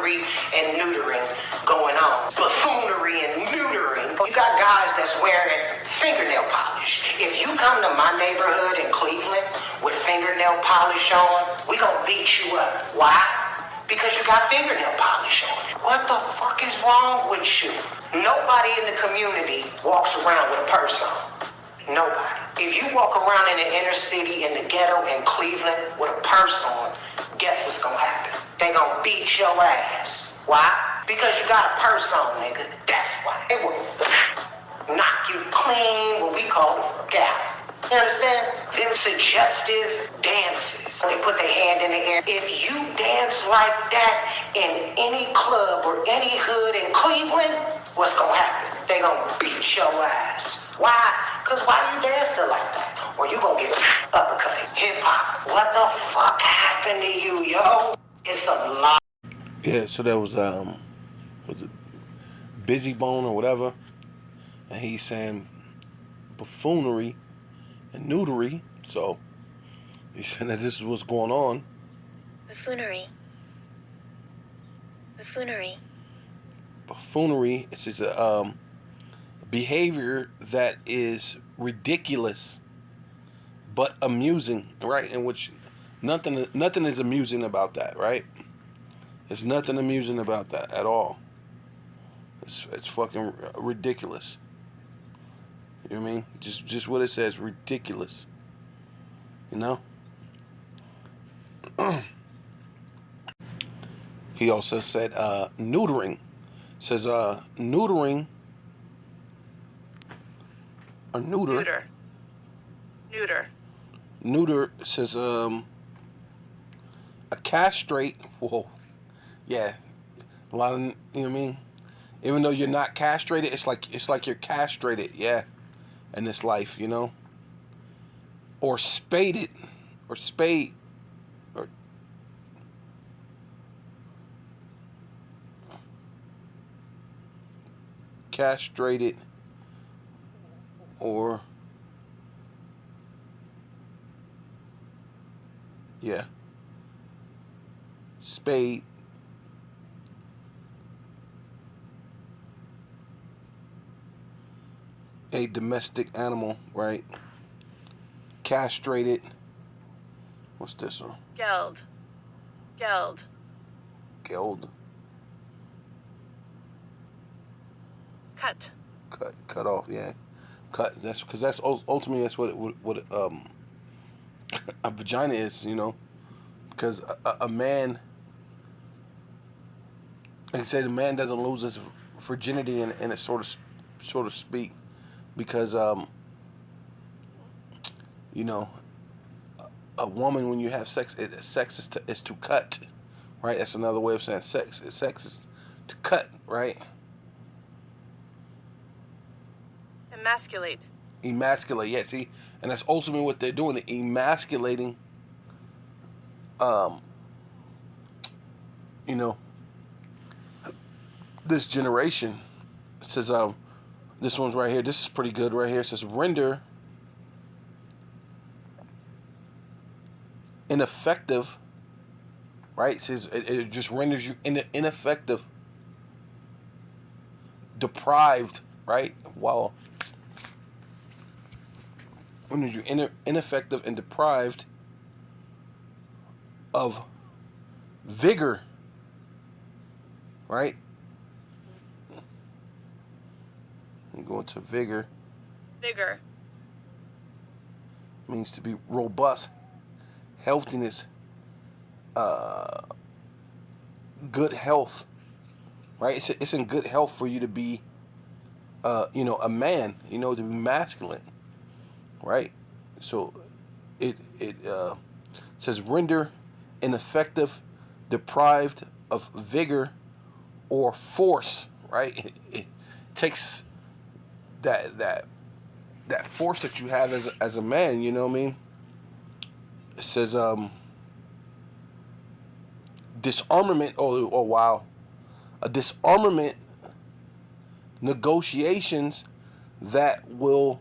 buffoonery and neutering going on. Buffoonery and neutering. You got guys that's wearing fingernail polish. If you come to my neighborhood in Cleveland with fingernail polish on, we gonna beat you up. Why? Because you got fingernail polish on. What the fuck is wrong with you? Nobody in the community walks around with a purse on. Nobody. If you walk around in the inner city, in the ghetto, in Cleveland with a purse on, guess what's gonna happen? They gonna beat your ass. Why? Because you got a purse on, nigga. That's why. They will knock you clean, what we call the fuck out. You understand? Them suggestive dances. They put their hand in the air. If you dance like that in any club or any hood in Cleveland, what's gonna happen? They gonna beat your ass. Why? Because why you dancing like that? Or you gonna get uppercut. Hip-hop. What the fuck happened to you, yo? It's a lot. Yeah, so that was it Busy Bone or whatever? And he's saying buffoonery and neutery. So he's saying that this is what's going on. Buffoonery. Buffoonery. Buffoonery. It's just a behavior that is ridiculous but amusing, right? In which nothing is amusing about that, right? There's nothing amusing about that at all. It's fucking ridiculous. You know what I mean? Just what it says, ridiculous. You know? He also said neutering. Says neutering or neuter. Neuter says a castrate. Whoa. Yeah. A lot of, you know what I mean? Even though you're not castrated, it's like you're castrated, yeah, in this life, you know? Or spaded, or spade, or castrated, or, yeah, spade, a domestic animal, right? Castrated. What's this one? Geld. Geld. Cut off, yeah. Cut. That's because that's ultimately that's what a vagina is, you know. Because a man, like I said, a man doesn't lose his virginity in a sort of speak. Because, you know, a woman, when you have sex, sex is to cut, right? That's another way of saying sex. Sex is to cut, right? Emasculate, yeah, see? And that's ultimately what they're doing. They're emasculating, you know, this generation. It says, this one's right here. This is pretty good right here. It says render ineffective, right? It says it just renders you ineffective, deprived, right? While renders you ineffective and deprived of vigor, right? Go into vigor. Means to be robust, healthiness, good health, right? It's in good health for you to be, you know, a man, you know, to be masculine, right? So it says render ineffective, deprived of vigor or force, right? It takes that force that you have as a man, you know what I mean? It says disarmament. Oh wow, a disarmament negotiations that will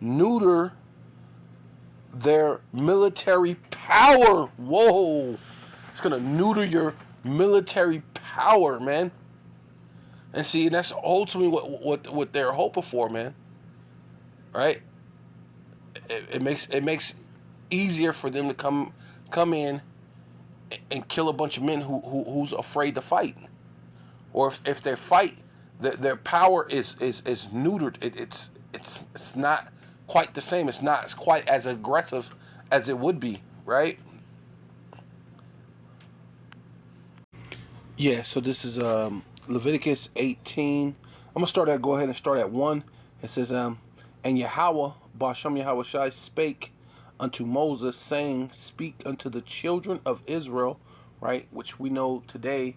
neuter their military power. Whoa, it's gonna neuter your military power, man. And see, that's ultimately what they're hoping for, man. Right? It makes easier for them to come in and kill a bunch of men who's afraid to fight, or if they fight, their power is neutered. It's not quite the same. It's not quite as aggressive as it would be, right? Yeah. So this is Leviticus 18. I'm gonna go ahead and start at 1. It says and Yahweh Bashem Yahweh Shai spake unto Moses, saying, speak unto the children of Israel, right, which we know today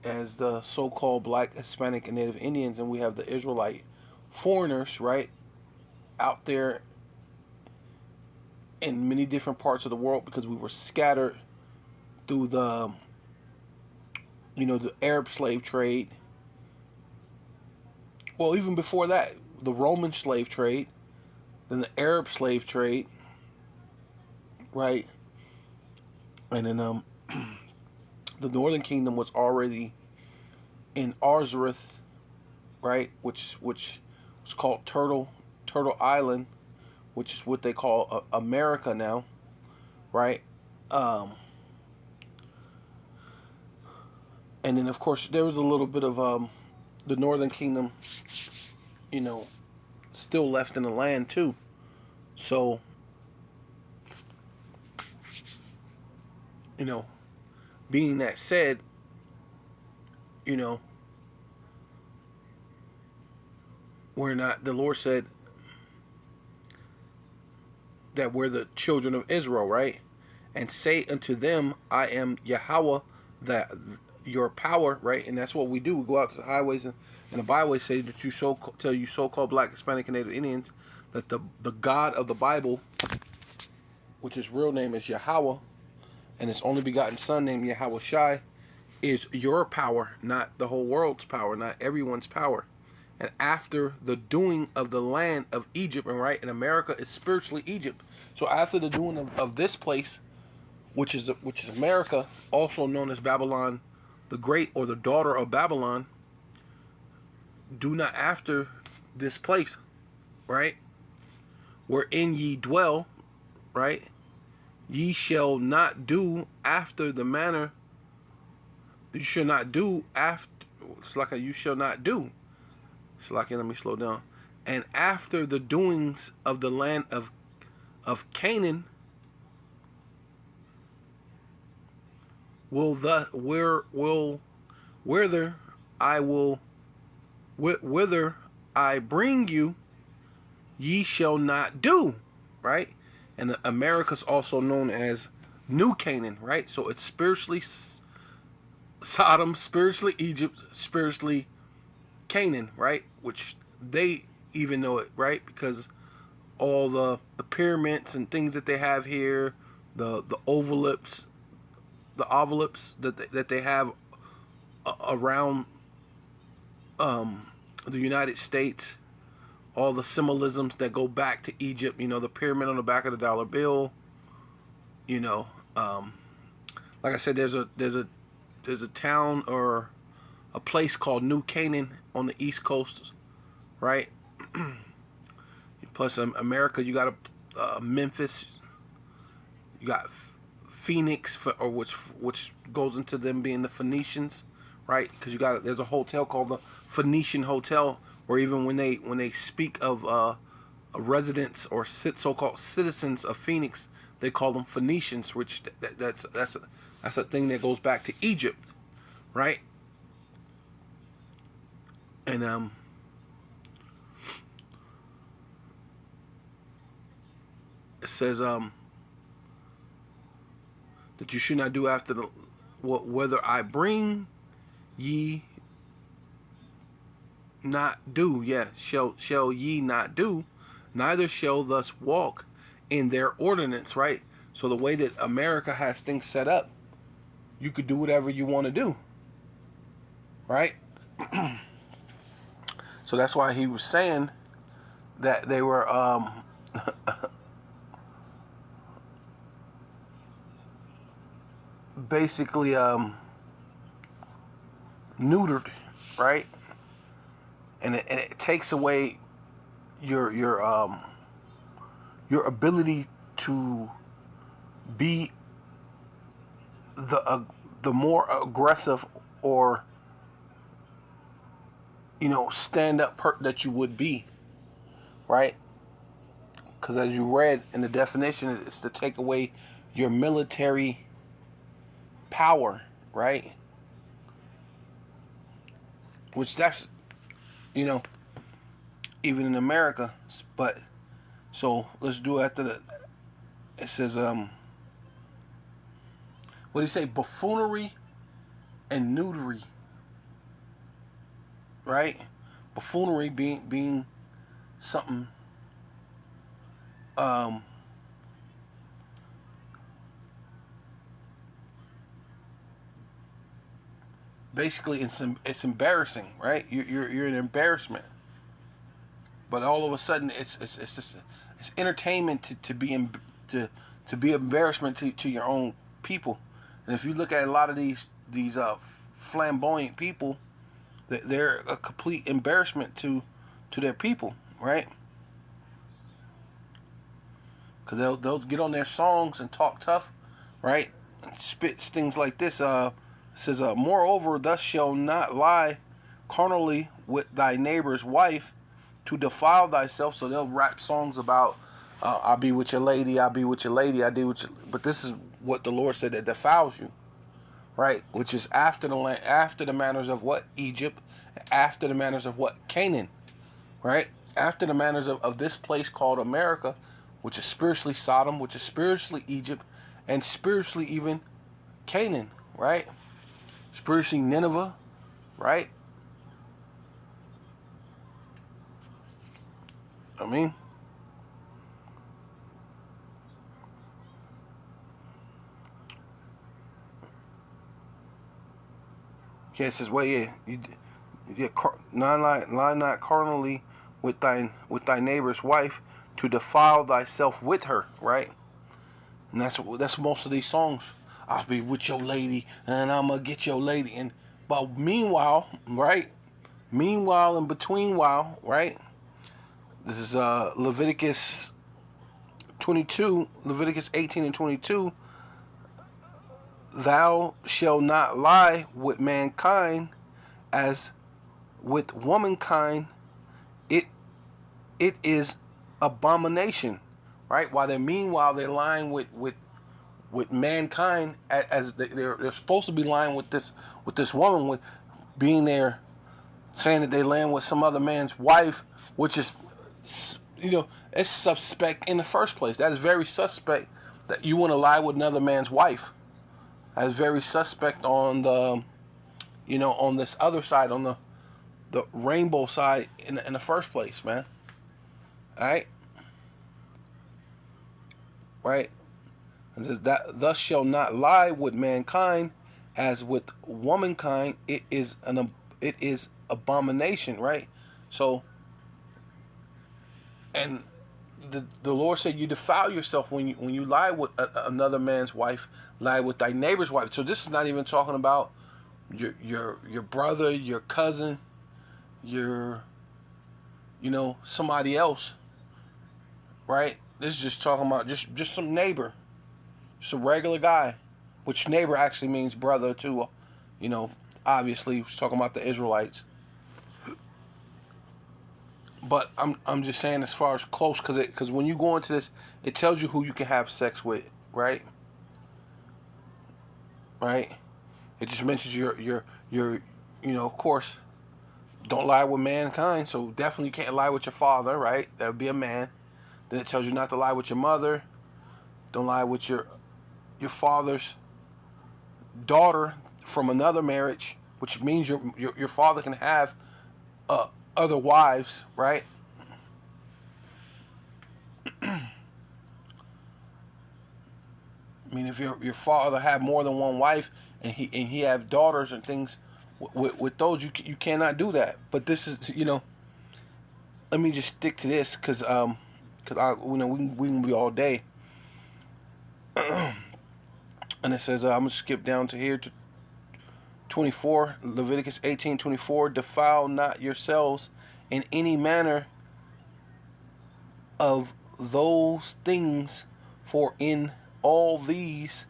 as the so-called Black, Hispanic, and Native Indians, and we have the Israelite foreigners, right, out there in many different parts of the world, because we were scattered through the the Arab slave trade. Well, even before that, the Roman slave trade, then the Arab slave trade, right? And then the Northern Kingdom was already in Arzareth, right? Which was called Turtle Island, which is what they call America now, right? And then of course there was a little bit of the Northern Kingdom, still left in the land too. So, being that said, we're not, the Lord said that we're the children of Israel, right? And say unto them, I am Yahweh, that your power, right? And that's what we do. We go out to the highways and the byways, say that tell you so-called Black, Hispanic, and Native Indians that the God of the Bible, which his real name is Yahweh, and his only begotten Son named Yahweh Shai, is your power, not the whole world's power, not everyone's power. And after the doing of the land of Egypt, and right, and America is spiritually Egypt. So after the doing of this place, which is America, also known as Babylon the Great, or the daughter of Babylon, do not after this place, right, wherein ye dwell, right, ye shall not do after the manner, you shall not do after, it's like you shall not do. It's like, let me slow down. And after the doings of the land of Canaan, whither I bring you, ye shall not do, right? And the America's also known as New Canaan, right? So it's spiritually Sodom, spiritually Egypt, spiritually Canaan, right? Which they even know it, right? Because all the pyramids and things that they have here, the ovulips that they have around the United States, all the symbolisms that go back to Egypt, the pyramid on the back of the dollar bill, like I said, there's a town or a place called New Canaan on the East Coast, right? Plus America, you got Memphis, you got Phoenix, which goes into them being the Phoenicians, right? Because there's a hotel called the Phoenician Hotel, where even when they speak of residents or so-called citizens of Phoenix, they call them Phoenicians, which that's a thing that goes back to Egypt, right? And it says that you should not do after whether I bring ye not do, shall ye not do, neither shall thus walk in their ordinance, right? So the way that America has things set up, you could do whatever you want to do, right? So that's why he was saying that they were basically neutered, right? And it takes away your ability to be the more aggressive or stand up that you would be, right? Because as you read in the definition, it's to take away your military power, right? Which that's even in America, but so let's do after the. It says what do you say? Buffoonery and nudity, right? Buffoonery being something basically it's embarrassing, right? You're an embarrassment, but all of a sudden it's just it's entertainment to be to be embarrassment to your own people. And if you look at a lot of these flamboyant people, they're a complete embarrassment to their people, right? Because they'll get on their songs and talk tough, right? And spits things like this. It says, moreover, thus shall not lie carnally with thy neighbor's wife to defile thyself. So they'll rap songs about, I'll be with your lady, I'll be with your lady, I do with your... But this is what the Lord said that defiles you, right? Which is after the manners of what? Egypt. After the manners of what? Canaan, right? After the manners of this place called America, which is spiritually Sodom, which is spiritually Egypt, and spiritually even Canaan, right? Spiritually Nineveh, right? I mean, yeah, it says, well, yeah, you lie not carnally with thy neighbor's wife to defile thyself with her, right? And that's most of these songs. I'll be with your lady, and I'm gonna get your lady. And but meanwhile, right? Meanwhile and between while, right? This is Leviticus 22, Leviticus 18 and 22. Thou shalt not lie with mankind as with womankind. It is abomination, right? While they're lying with mankind, as they're supposed to be lying with this woman, with being there, saying that they land with some other man's wife, which is, it's suspect in the first place. That is very suspect that you want to lie with another man's wife. That is very suspect on the, on this other side, on the rainbow side in the first place, man. All right, right. It says that thus shall not lie with mankind as with womankind. It is abomination, right? So, and the Lord said you defile yourself when you lie with another man's wife, lie with thy neighbor's wife. So this is not even talking about your brother, your cousin, your somebody else, right? This is just talking about just some neighbor. Just a regular guy, which neighbor actually means brother too. Obviously, he's talking about the Israelites. But I'm just saying as far as close, because when you go into this, it tells you who you can have sex with, right? Right. It just mentions your of course, don't lie with mankind. So definitely you can't lie with your father, right? That would be a man. Then it tells you not to lie with your mother. Don't lie with your father's daughter from another marriage, which means your father can have other wives, right? I mean, if your father had more than one wife and he have daughters and things, with those you cannot do that. But this is let me just stick to this because we can be all day. And it says, I'm going to skip down to here 24, Leviticus 18:24, defile not yourselves in any manner of those things, for in all these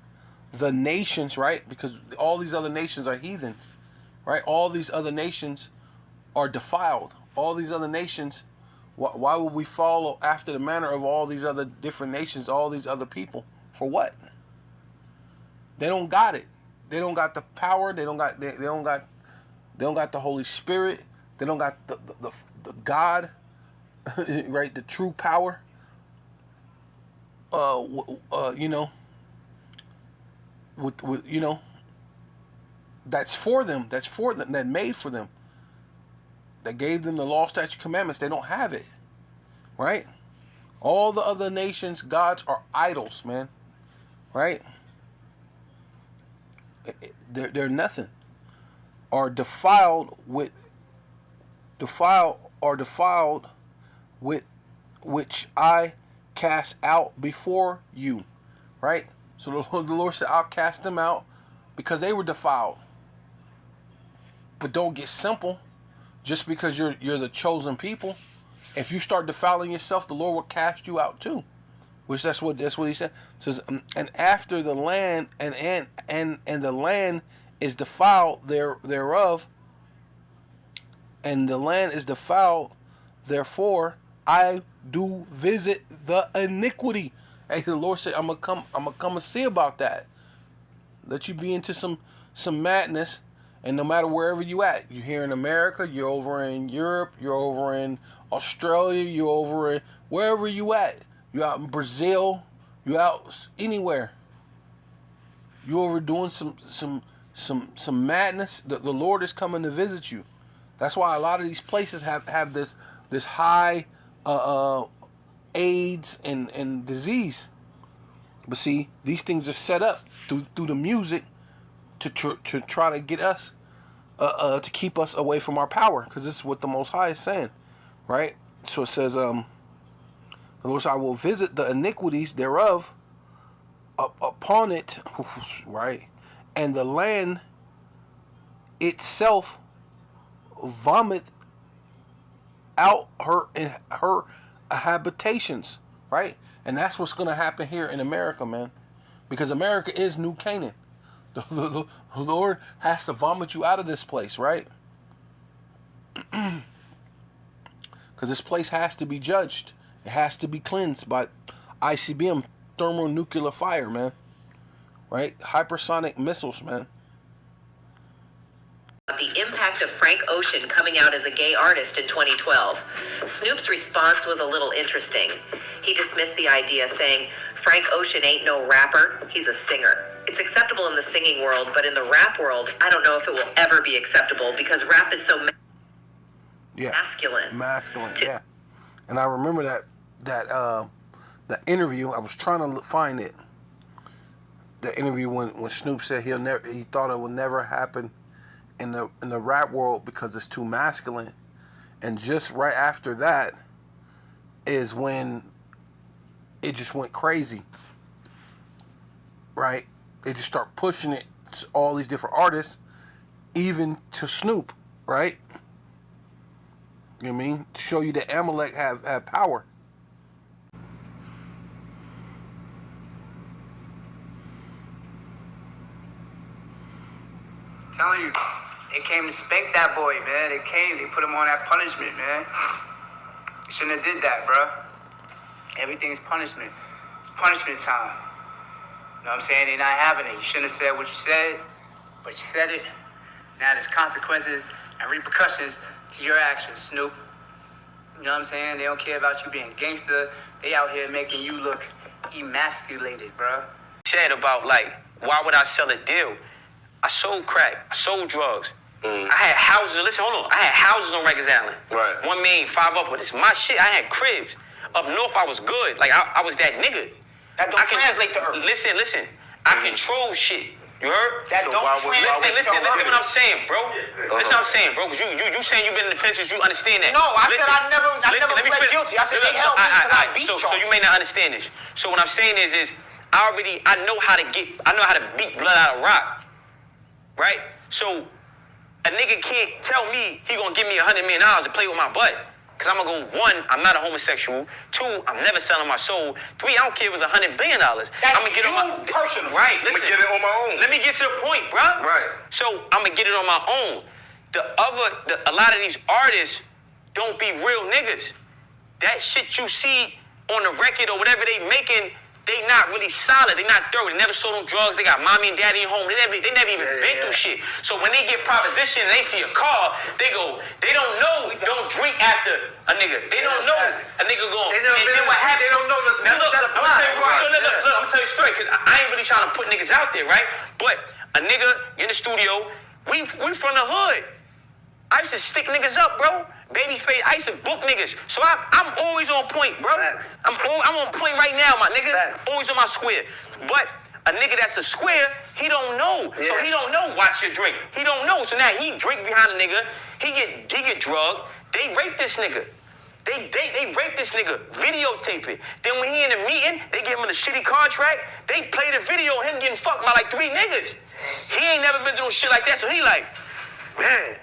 the nations, right? Because all these other nations are heathens, right? All these other nations are defiled. All these other nations, why would we follow after the manner of all these other different nations, all these other people? For what? They don't got it. They don't got the power. They don't got the Holy Spirit. They don't got the God, right? The true power. That's for them. That's for them. That made for them. That gave them the law, statute, commandments. They don't have it, right? All the other nations' gods are idols, man, right? They're nothing. Are defiled with which I cast out before you, right? So the Lord said, I'll cast them out because they were defiled. But don't get simple. Just because you're the chosen people, if you start defiling yourself, the Lord will cast you out too. Which that's what he said. It says, and after the land and the land is defiled thereof, and the land is defiled, therefore I do visit the iniquity. Hey, the Lord said, I'm gonna come and see about that. Let you be into some madness. And no matter wherever you at, you're here in America, you're over in Europe, you're over in Australia, you're over in wherever you at. You're out in Brazil, you're out anywhere. You're over doing some madness. The Lord is coming to visit you. That's why a lot of these places have this high AIDS and disease. But see, these things are set up through the music to try to get us, to keep us away from our power, because this is what the Most High is saying, right? So it says, the Lord said, I will visit the iniquities thereof upon it, right? And the land itself vomit out her habitations, right? And that's what's going to happen here in America, man, because America is New Canaan. The Lord has to vomit you out of this place, right? Because this place has to be judged. It has to be cleansed by ICBM, thermonuclear fire, man. Right? Hypersonic missiles, man. The impact of Frank Ocean coming out as a gay artist in 2012. Snoop's response was a little interesting. He dismissed the idea, saying, Frank Ocean ain't no rapper, he's a singer. It's acceptable in the singing world, but in the rap world, I don't know if it will ever be acceptable because rap is so masculine. Masculine, yeah. And I remember that interview. I was trying to find it. The interview when Snoop said he thought it would never happen in the rap world because it's too masculine. And just right after that is when it just went crazy. Right? They just start pushing it to all these different artists, even to Snoop, right? You know what I mean? To show you that Amalek have power. I'm telling you, they came to spank that boy, man. They put him on that punishment, man. You shouldn't have did that, bro. Everything's punishment. It's punishment time. You know what I'm saying? They're not having it. You shouldn't have said what you said, but you said it. Now there's consequences and repercussions to your actions, Snoop. You know what I'm saying? They don't care about you being gangster. They out here making you look emasculated, bro. Said about, like, why would I sell a deal? I sold crack. I sold drugs. I had houses. Listen, hold on. I had houses on Rikers Island. Right. 1 million, 5 up. But this is my shit. I had cribs. Up north, I was good. Like, I was that nigga. That don't translate to earth. Listen. I control shit. You heard? That don't translate Listen to what earth. I'm saying, bro. Listen what I'm saying, bro. Because you saying you've been in the pensions, you understand that. No, I Listen, said I never let me pled finish. guilty. I said they held me till I beat y'all. So you may not understand this. So what I'm saying is I know how to beat blood out of rock. Right? So a nigga can't tell me he gonna give me $100 million to play with my butt. Cause I'm gonna go, 1, I'm not a homosexual. 2, I'm never selling my soul. 3, I don't care if it's $100 billion. I'm gonna get you on my personal. Right, listen. I'm gonna get it on my own. Let me get to the point, bro. Right. So I'm gonna get it on my own. A lot of these artists don't be real niggas. That shit you see on the record or whatever they making, they not really solid. They not thorough. They never sold on drugs. They got mommy and daddy at home. They never even been through shit. So when they get proposition and they see a car, they go, they don't know, don't drink after a nigga. They don't know a nigga going. They never been then what happened? They don't know the Now look, that I'm gonna apply. tell you, look, I'm gonna tell you straight, because I ain't really trying to put niggas out there, right? But a nigga in the studio, we from the hood. I used to stick niggas up, bro. Babyface, I used to book niggas. So I'm always on point, bro. I'm on point right now, my nigga. Always on my square. But a nigga that's a square, he don't know. So he don't know watch your drink. He don't know. So now he drink behind a nigga. He get drugged. They rape this nigga. They rape this nigga, videotape it. Then when he in a meeting, they give him a shitty contract. They play the video of him getting fucked by like 3 niggas. He ain't never been through shit like that. So he like, man,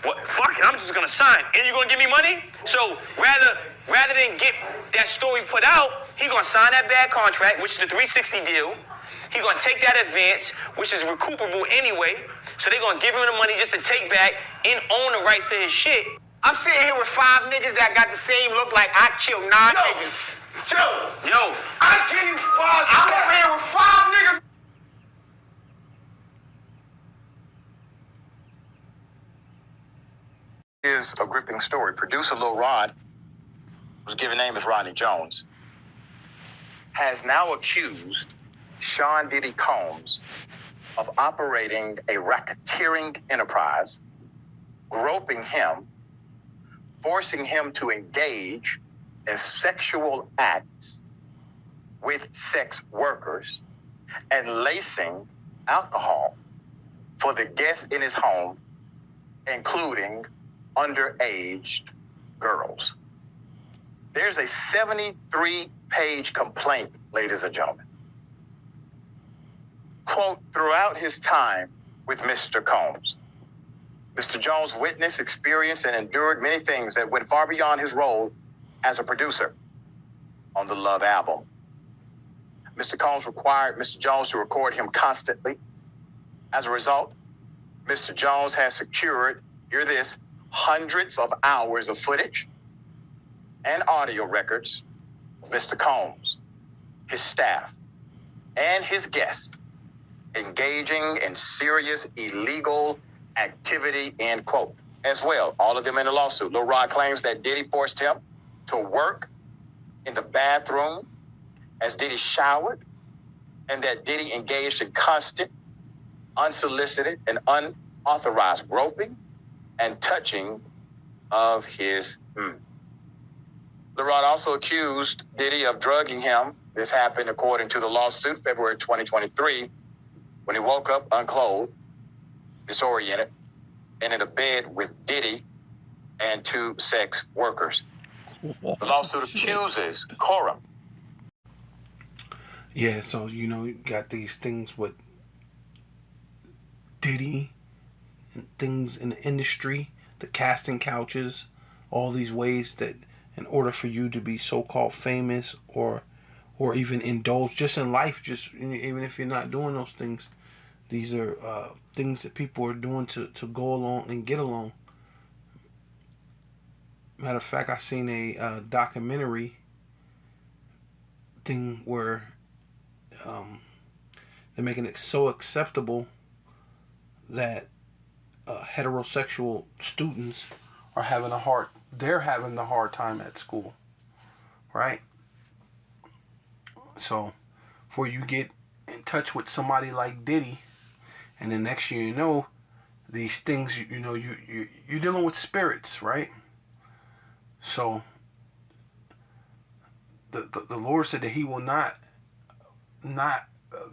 what? Fuck it, I'm just gonna sign. And you gonna give me money? So rather than get that story put out, he gonna sign that bad contract, which is the 360 deal. He gonna take that advance, which is recuperable anyway. So they gonna give him the money just to take back and own the rights to his shit. I'm sitting here with 5 niggas that got the same look like I killed 9 niggas. Yo, I give you 5 I'm over here with 5 niggas. Is a gripping story. Producer Lil Rod, whose given name is Rodney Jones, has now accused Sean Diddy Combs of operating a racketeering enterprise, groping him, forcing him to engage in sexual acts with sex workers, and lacing alcohol for the guests in his home, including underage girls. There's a 73-page complaint, ladies and gentlemen. Quote, throughout his time with Mr. Combs, Mr. Jones witnessed, experienced, and endured many things that went far beyond his role as a producer on the Love album. Mr. Combs required Mr. Jones to record him constantly. As a result, Mr. Jones has secured, hear this, hundreds of hours of footage and audio records of Mr. Combs, his staff, and his guests engaging in serious illegal activity, end quote. As well, all of them in the lawsuit. Lil Rod claims that Diddy forced him to work in the bathroom as Diddy showered, and that Diddy engaged in constant, unsolicited, and unauthorized groping and touching of his. Lil Rod also accused Diddy of drugging him. This happened, according to the lawsuit, February 2023, when he woke up unclothed, disoriented, and in a bed with Diddy and 2 sex workers. The lawsuit accuses Coram. Yeah, so you got these things with Diddy and things in the industry, the casting couches, all these ways that in order for you to be so-called famous or even indulge just in life, just even if you're not doing those things, these are things that people are doing to go along and get along. Matter of fact, I seen a documentary thing where they're making it so acceptable that heterosexual students are having the hard time at school, right? So, before you get in touch with somebody like Diddy, and the next year you know, these things, you're dealing with spirits, right? So, the Lord said that He will not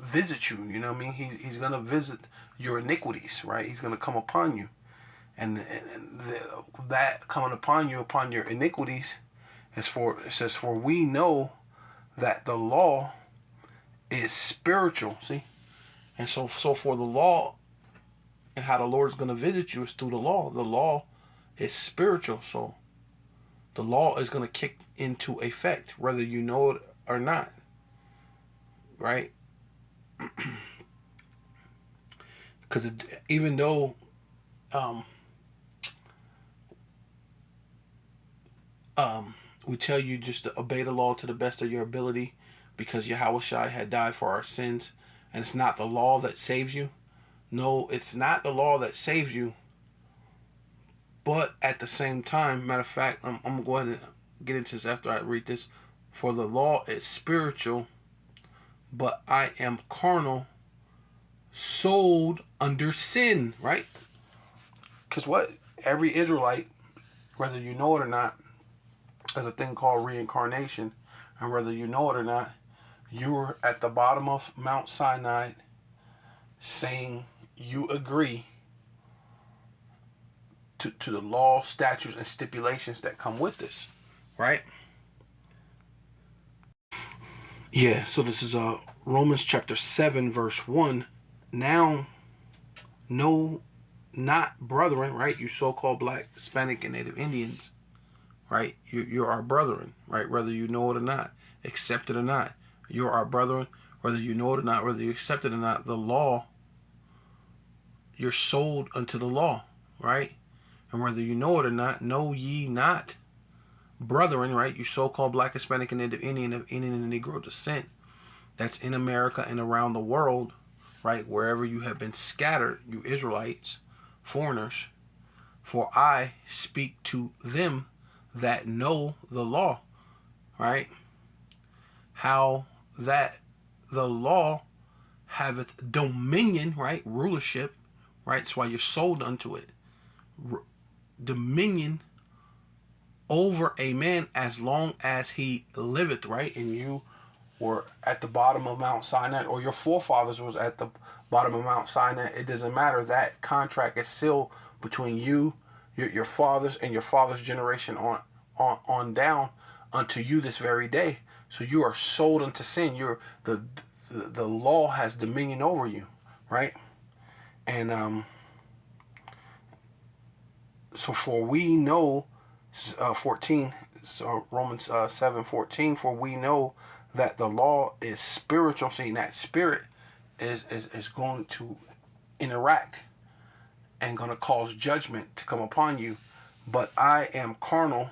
visit you. You know what I mean? He's gonna visit your iniquities, right? He's gonna come upon you, and that coming upon you, upon your iniquities, it says for we know that the law is spiritual. See, and so for the law And how the Lord's going to visit you is through the law. The law is spiritual, so the law is going to kick into effect, whether you know it or not. Right? Because even though we tell you just to obey the law to the best of your ability, because Yahushua had died for our sins, and it's not the law that saves you. No, it's not the law that saves you. But at the same time, matter of fact, I'm going to go ahead and get into this after I read this. For the law is spiritual, but I am carnal, sold under sin, right? Because what? Every Israelite, whether you know it or not, there's a thing called reincarnation. And whether you know it or not, you're at the bottom of Mount Sinai saying you agree to the law, statutes, and stipulations that come with this, right? Yeah, so this is Romans chapter 7, verse 1. Now, no, not brethren, right? You so-called Black, Hispanic, and Native Indians, right? You're our brethren, right? Whether you know it or not, accept it or not. You're our brethren, whether you know it or not, whether you accept it or not. The law, you're sold unto the law, right? And whether you know it or not, know ye not, brethren, right? You so-called Black, Hispanic, and Native Indian of Indian and Negro descent, that's in America and around the world, right? Wherever you have been scattered, you Israelites, foreigners. For I speak to them that know the law, right? How that the law haveth dominion, right? Rulership, right? That's why you're sold unto it. Dominion over a man as long as he liveth, right? And you were at the bottom of Mount Sinai, or your forefathers was at the bottom of Mount Sinai. It doesn't matter. That contract is sealed between you, your fathers, and your father's generation on down unto you this very day. So you are sold unto sin. You're the law has dominion over you, right? And so for we know, 14, so Romans 7:14, for we know that the law is spiritual. See, that spirit is going to interact and going to cause judgment to come upon you. But I am carnal,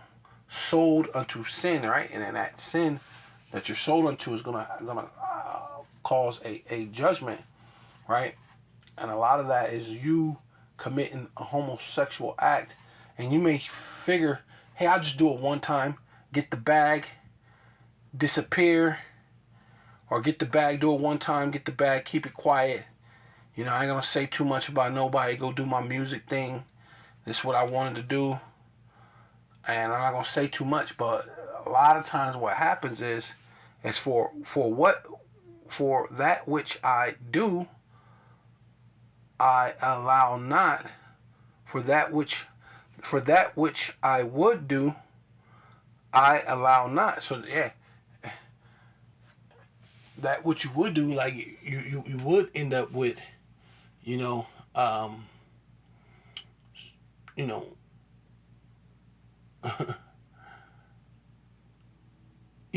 sold unto sin, right? And then that sin that you're sold unto is gonna cause a judgment, right? And a lot of that is you committing a homosexual act, and you may figure, hey, I'll just do it one time, get the bag, disappear, or get the bag, do it one time, get the bag, keep it quiet. You know, I ain't gonna say too much about nobody, go do my music thing. This is what I wanted to do. And I'm not gonna say too much, but a lot of times what happens is for that which I do, I allow not. For that which I would do, I allow not. So yeah, that which you would do, like you would end up with, you know, you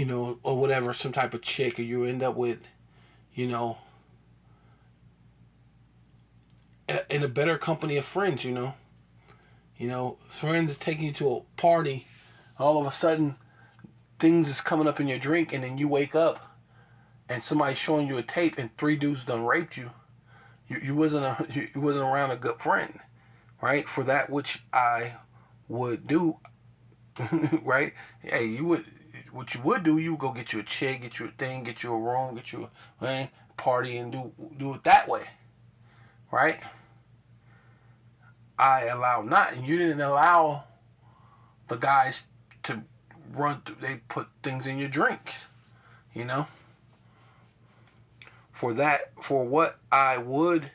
know, or whatever, some type of chick, or you end up with, you know, in a better company of friends, you know. You know, friends is taking you to a party, all of a sudden things is coming up in your drink, and then you wake up and somebody's showing you a tape and 3 dudes done raped you. You wasn't around a good friend, right? For that which I would do, right? Hey, what you would do, you would go get you a chick, get you a thing, get you a room, get you a party, and do it that way, right? I allow not, and you didn't allow the guys to run through. They put things in your drinks, you know. For what I would,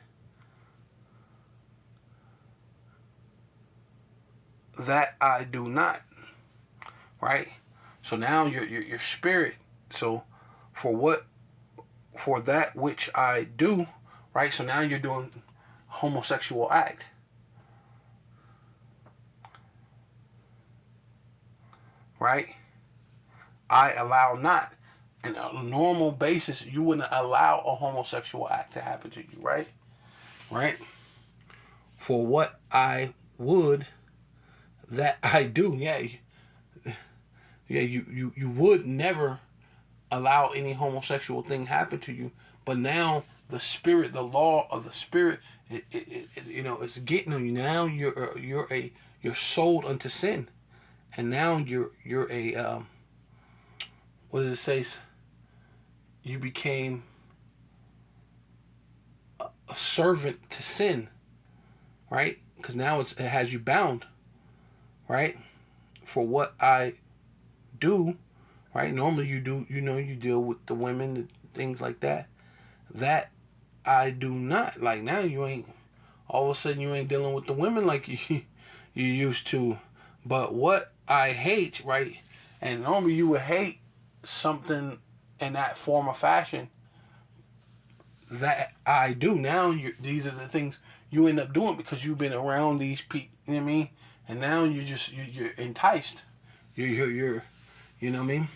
that I do not, right? So now your spirit. So for that which I do, right? So now you're doing homosexual act. Right? I allow not. On a normal basis, you wouldn't allow a homosexual act to happen to you, right? Right? For what I would, that I do. Yeah, you would never allow any homosexual thing happen to you. But now the spirit, the law of the spirit, it's getting on you. Now you're sold unto sin, and now you're a what does it say? You became a servant to sin, right? Because now it has you bound, right? For what I do, right? Normally you do, you deal with the women, and things like that. That I do not. Like now you ain't, all of a sudden you ain't dealing with the women like you used to. But what I hate, right? And normally you would hate something in that form of fashion that I do. Now these are the things you end up doing because you've been around these people, you know what I mean? And now you're enticed. You're you know what I mean?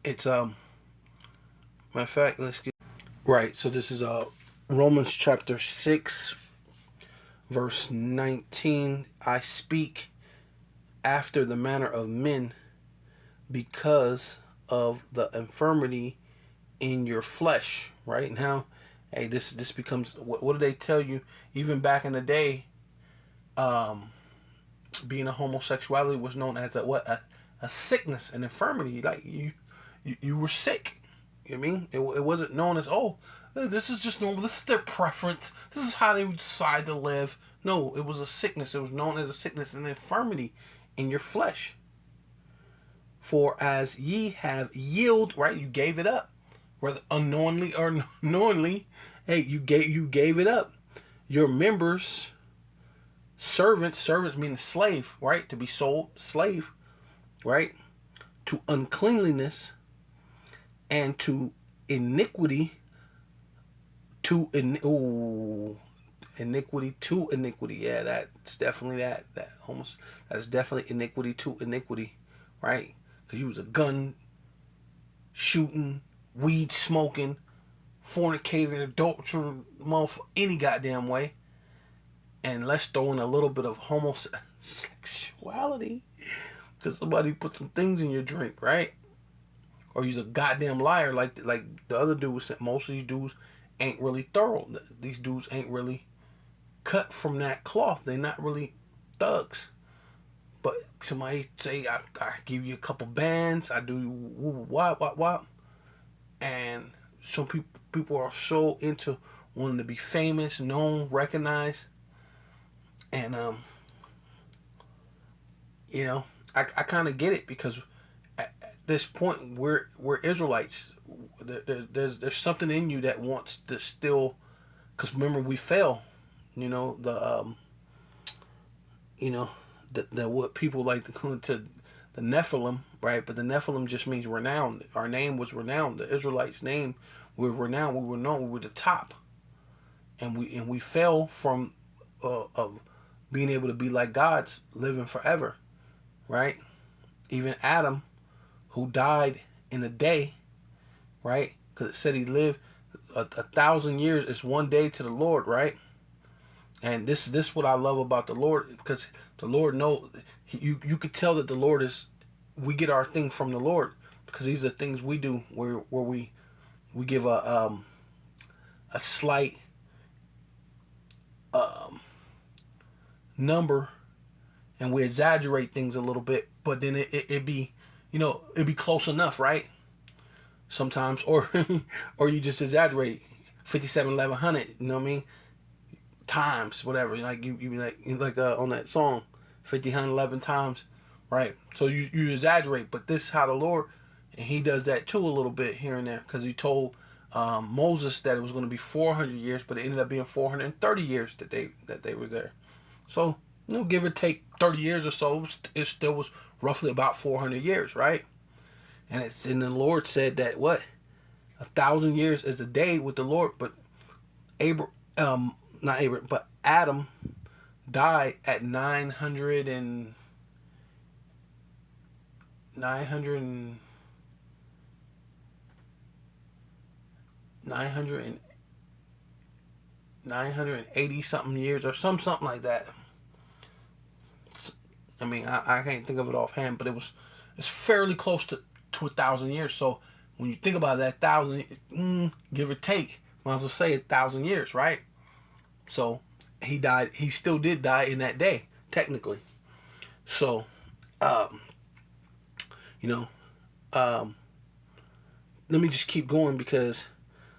It's matter of fact, let's get right. So this is Romans chapter 6 verse 19. I speak after the manner of men because of the infirmity in your flesh. Right now, hey, this becomes what do they tell you? Even back in the day, being a homosexuality was known as a sickness, an infirmity. Like you were sick. You know what I mean? It wasn't known as, oh, this is just normal. This is their preference. This is how they decide to live. No, it was a sickness. It was known as a sickness, an infirmity in your flesh. For as ye have yielded, right? You gave it up, whether unknowingly or knowingly. Hey, you gave it up. Your members, servants meaning slave, right? To be sold, slave, right? To uncleanliness and to iniquity, iniquity to iniquity. Yeah, that's definitely that's definitely iniquity to iniquity, right? Because you was a gun shooting, weed smoking, fornicating, adulterer, motherfucker, any goddamn way. And let's throw in a little bit of homosexuality because somebody put some things in your drink, right? Or you's a goddamn liar, like the other dude said. Most of these dudes ain't really thorough. These dudes ain't really cut from that cloth. They're not really thugs. But somebody say, I give you a couple bands, I do wop, and some people are so into wanting to be famous, known, recognized, and I kind of get it because at this point we're Israelites. There's something in you that wants to still, because remember we fell, the what people like to go into the Nephilim, right? But the Nephilim just means renowned. Our name was renowned. The Israelites' name, we were renowned. We were known. We were the top, and we fell from of being able to be like God's, living forever, right? Even Adam, who died in a day, right? Because it said he lived 1,000 years is one day to the Lord, right? And this what I love about the Lord, because the Lord knows, you could tell that the Lord is, we get our thing from the Lord, because these are things we do where we give a slight number, and we exaggerate things a little bit, but then it be, it'd be close enough, right? Sometimes, or or you just exaggerate 57,1100, you know what I mean? Times, whatever, like you be like on that song, 50,111 times, right? So you exaggerate, but this is how the Lord, and he does that too a little bit here and there, because he told Moses that it was going to be 400 years, but it ended up being 430 years that they were there. So, give or take 30 years or so, it still was roughly about 400 years, right? And the Lord said that 1,000 years is a day with the Lord, but not Abraham, but Adam died at 900 and 900 and 980 something years or something like that. I mean, I can't think of it offhand, but it's fairly close to 1,000 years. So when you think about that 1,000, give or take, might as well say 1,000 years, right? So he died. He still did die in that day, technically. So, you know, let me just keep going, because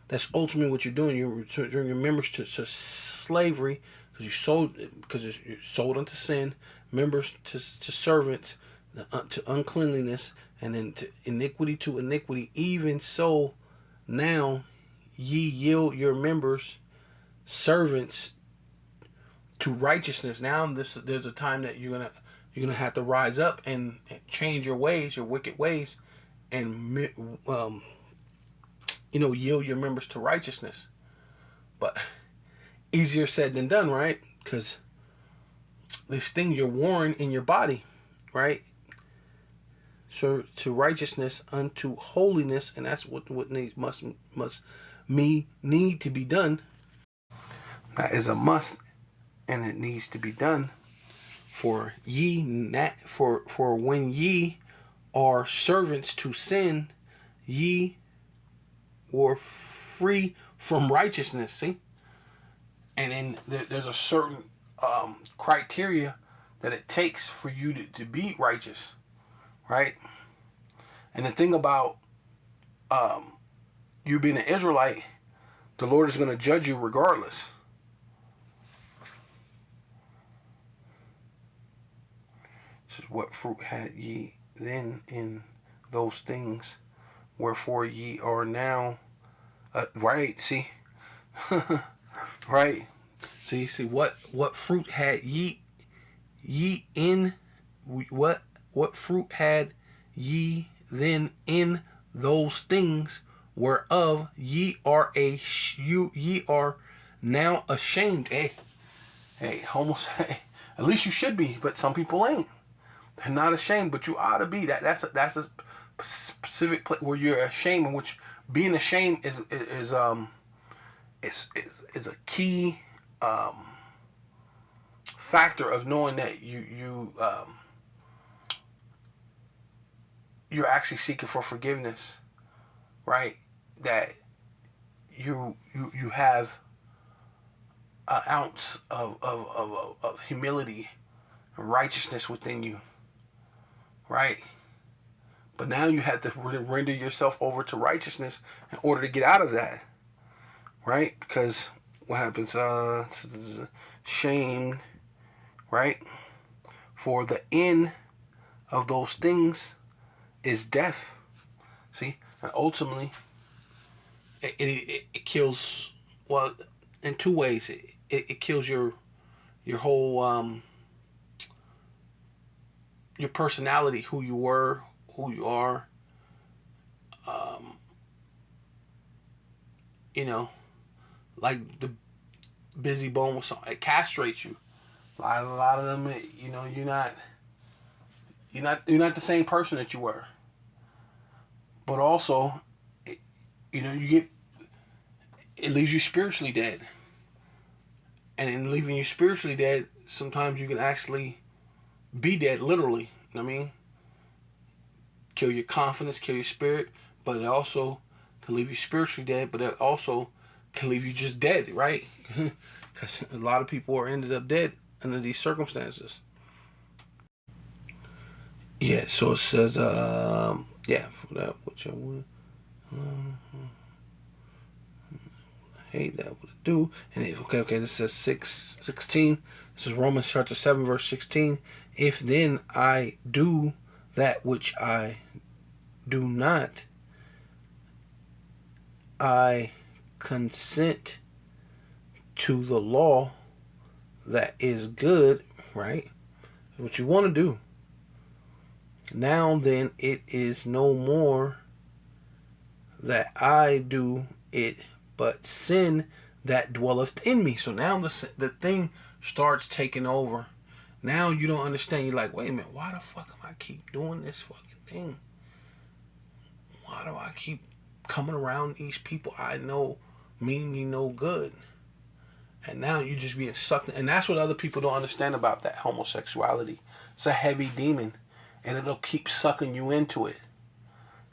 that's ultimately what you're doing. You're returning your members to slavery, because you're sold unto sin, members to servants, to uncleanliness, and then to iniquity. Even so, now ye yield your members servants to righteousness. Now there's a time that you're gonna have to rise up and change your ways, your wicked ways, and yield your members to righteousness. But easier said than done, right? Because this thing you're warring in your body, right? So to righteousness unto holiness, and that's what must need to be done. That is a must, and it needs to be done. For when ye are servants to sin, ye were free from righteousness. See, and then there's a certain criteria that it takes for you to be righteous, right? And the thing about you being an Israelite, the Lord is going to judge you regardless. This is what fruit had ye then in those things, wherefore ye are now, right? See, right? See, what fruit had ye in, what fruit had ye then in those things, whereof ye are now ashamed. Hey, almost. At least you should be, but some people ain't. They're not ashamed, but you ought to be. That's a specific place where you're ashamed, in which being ashamed is a key factor of knowing that you're actually seeking for forgiveness, right? That you have an ounce of humility and righteousness within you, right? But now you have to render yourself over to righteousness in order to get out of that, right? Because what happens? Shame, right? For the end of those things is death. See, and ultimately, it kills. Well, in two ways. It kills your whole your personality, who you were, who you are. Like the Busy Bone song, it castrates you. A lot of them, you're not the same person that you were. But also, it leaves you spiritually dead. And in leaving you spiritually dead, sometimes you can actually be dead, literally. You know what I mean? Kill your confidence, kill your spirit, but it also can leave you spiritually dead, but it also can leave you just dead, right? Because a lot of people are ended up dead under these circumstances. Yeah, so it says, for that which I would hate, that would do. And if this says 6:16. This is Romans chapter 7, verse 16. If then I do that which I do not, I consent to the law that is good, right? What you want to do. Now then, it is no more that I do it, but sin that dwelleth in me. So now the thing starts taking over. Now you don't understand. You're like, wait a minute, why the fuck am I keep doing this fucking thing? Why do I keep coming around these people I know mean me no good? And now you just being sucked in. And that's what other people don't understand about that homosexuality. It's a heavy demon. And it'll keep sucking you into it.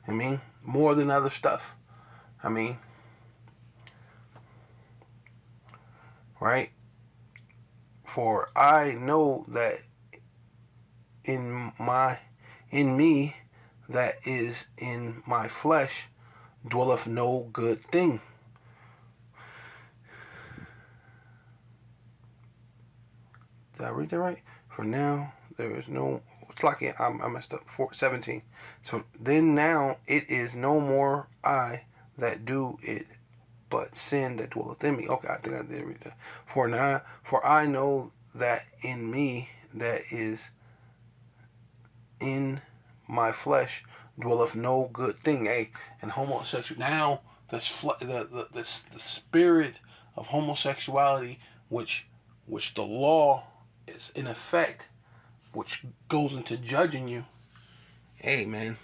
I mean, more than other stuff. I mean, right? For I know that in me that is in my flesh dwelleth no good thing. Did I read that right? For now there is no. It's like I messed up. 17. So then now it is no more I that do it, but sin that dwelleth in me. Okay, I think I did read that. For I know that in me that is in my flesh dwelleth no good thing. Hey, and homosexual now the spirit of homosexuality, which the law is in effect, which goes into judging you. Hey, man.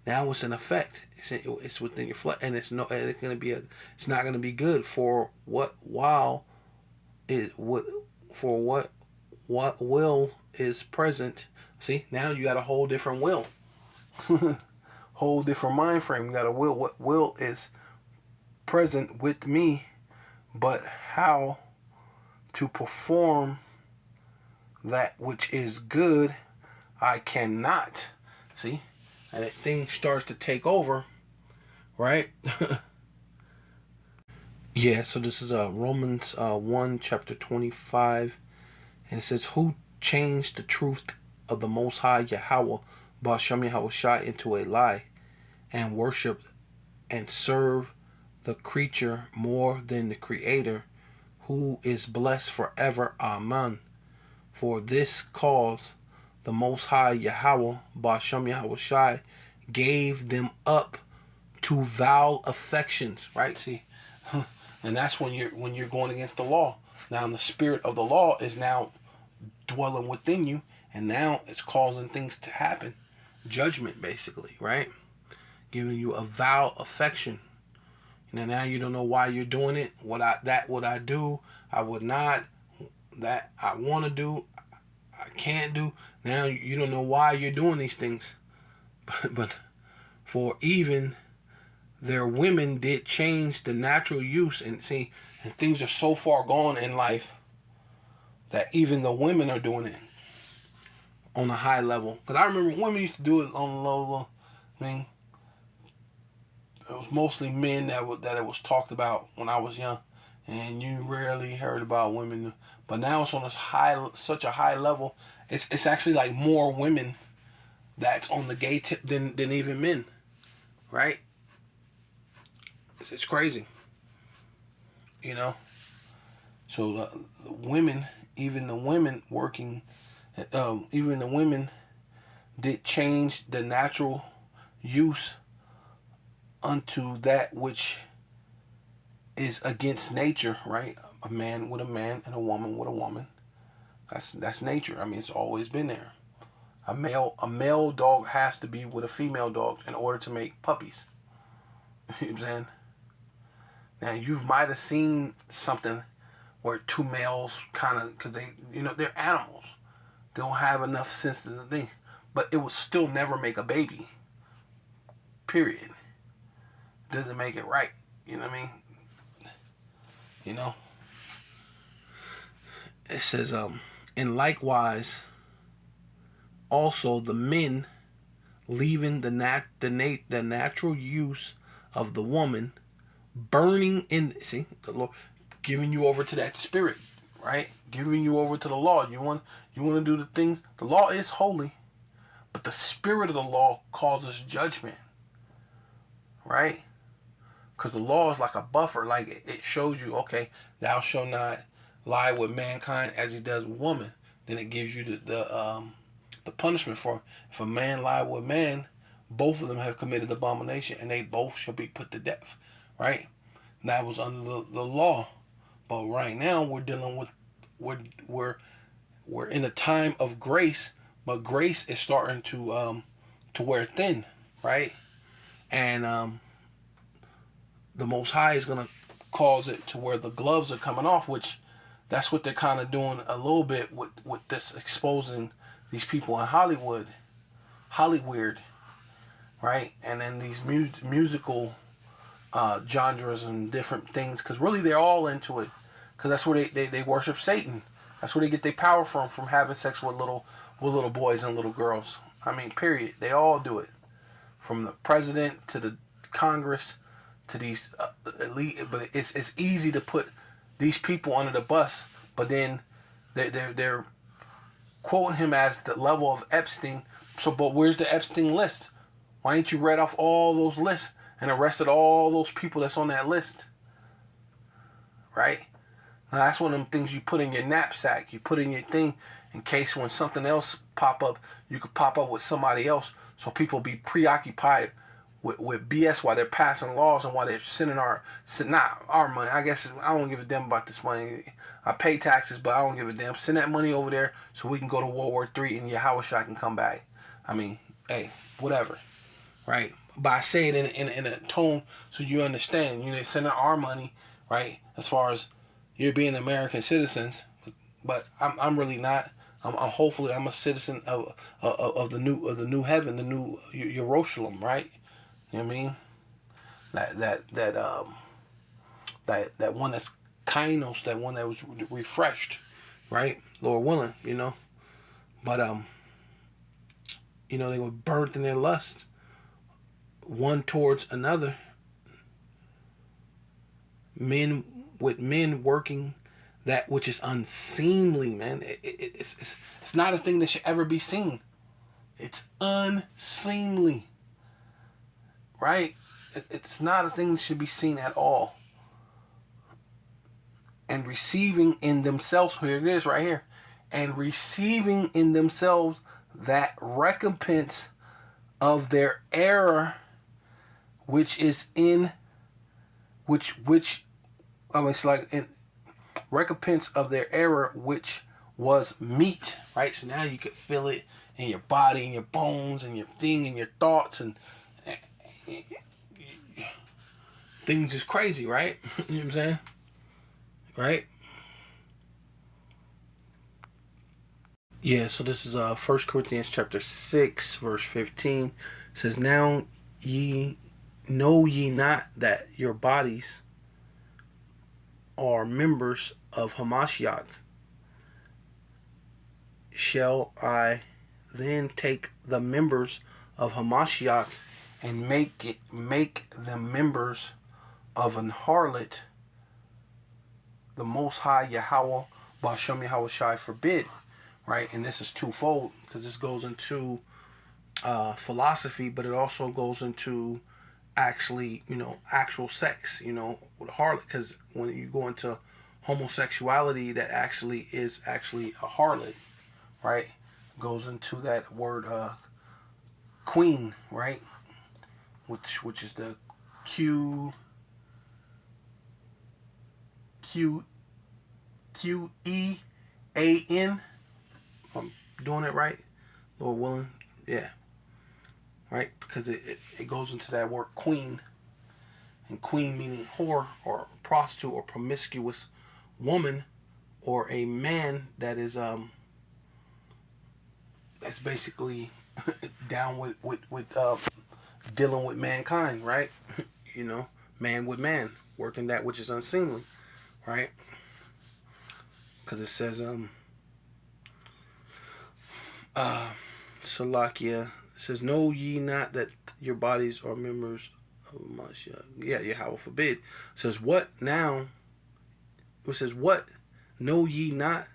Now it's in effect. It's within your flesh, and it's not going to be good for what will is present. See, now you got a whole different will, whole different mind frame. You got a will. What will is present with me, but how to perform that which is good, I cannot. See, and that thing starts to take over, right? Yeah. So this is Romans 1 chapter 25, and it says, "Who changed the truth of the Most High Yahweh, Ba'ashem Yahweh Shai, into a lie, and worship and serve the creature more than the Creator, who is blessed forever. Amen. For this cause the Most High Yahweh, Ba'ashem Yahweh Shai, gave them up to vile affections." Right? See, and that's when you're going against the law. Now the spirit of the law is now dwelling within you, and now it's causing things to happen. Judgment, basically, right? Giving you a vile affection. Now you don't know why you're doing it. What I do, I would not. That I want to do, I can't do. Now you don't know why you're doing these things. But for even their women did change the natural use, and see, and things are so far gone in life that even the women are doing it on a high level. Because I remember women used to do it on a low. I mean, it was mostly men that it was talked about when I was young, and you rarely heard about women. But now it's on such a high level. It's actually like more women that's on the gay tip than even men, right? It's crazy, you know. So the women, even the women working, even the women did change the natural use unto that which is against nature, right? A man with a man and a woman with a woman. That's nature. I mean, it's always been there. A male dog has to be with a female dog in order to make puppies. You know what I'm saying? Now you might have seen something where two males kind of, because they're animals. They don't have enough sense to the thing, but it would still never make a baby. Period. Doesn't make it right. You know what I mean? You know. It says, and likewise, also the men, leaving the natural use of the woman, burning in, see, the Lord giving you over to that spirit, right? Giving you over to the law. You want to do the things. The law is holy, but the spirit of the law causes judgment, right? Because the law is like a buffer. Like it shows you, okay, thou shalt not lie with mankind as he does with woman. Then it gives you the punishment for if a man lie with man, both of them have committed abomination, and they both shall be put to death, right? That was under the law. But right now we're dealing with we're in a time of grace, but grace is starting to wear thin, right? And the Most High is gonna cause it to where the gloves are coming off, which that's what they're kind of doing a little bit with this, exposing these people in Hollywood, right? And then these musical genres and different things, because really they're all into it, because that's where they worship Satan. That's where they get their power from having sex with little boys and little girls. I mean, period. They all do it, from the president to the Congress to these elite. But it's easy to put these people under the bus, but then they're quoting him as the level of Epstein. So, but where's the Epstein list? Why ain't you read off all those lists and arrested all those people that's on that list? Right? Now that's one of them things you put in your knapsack. You put in your thing in case when something else pop up, you could pop up with somebody else. So people be preoccupied with BS while they're passing laws and while they're sending not our money. I guess I don't give a damn about this money. I pay taxes, but I don't give a damn. Send that money over there so we can go to World War III and Yahushua can come back. I mean, hey, whatever, right? But I say it in a tone so you understand. You know, sending our money, right? As far as you're being American citizens, but I'm really not. I'm hopefully I'm a citizen of the new heaven, the new Jerusalem, right? You know what I mean? That one that's kainos, that one that was refreshed, right? Lord willing, you know. But you know, they were burnt in their lust, one towards another. Men with men working that which is unseemly, man. It's not a thing that should ever be seen. It's unseemly, right? It's not a thing that should be seen at all. And receiving in themselves, here it is right here, and receiving in themselves that recompense of their error, which is in it's like in recompense of their error, which was meat, right? So now you could feel it in your body, in your bones, and your thing, and your thoughts, and things is crazy, right? You know what I'm saying? Right? Yeah, so this is 1 Corinthians chapter 6, verse 15. It says, now know ye not that your bodies are members of Hamashiach? Shall I then take the members of Hamashiach and make them members of an harlot? The Most High Yahweh Ba'ashem Yahweh Shai forbid, right? And this is twofold, because this goes into philosophy, but it also goes into actually, you know, actual sex, you know, with a harlot. Because when you go into homosexuality, that actually is actually a harlot, right? Goes into that word queen, right? Which is the Q E A N. If I'm doing it right, Lord willing, yeah. Right, because it goes into that word queen, and queen meaning whore or prostitute or promiscuous woman, or a man that is that's basically down with dealing with mankind, right? You know, man with man, working that which is unseemly, right? Because it says Salakia. It says, know ye not that your bodies are members of Mashiach? Yeah, Yahweh forbid. It says, what now? It says, what? Know ye not,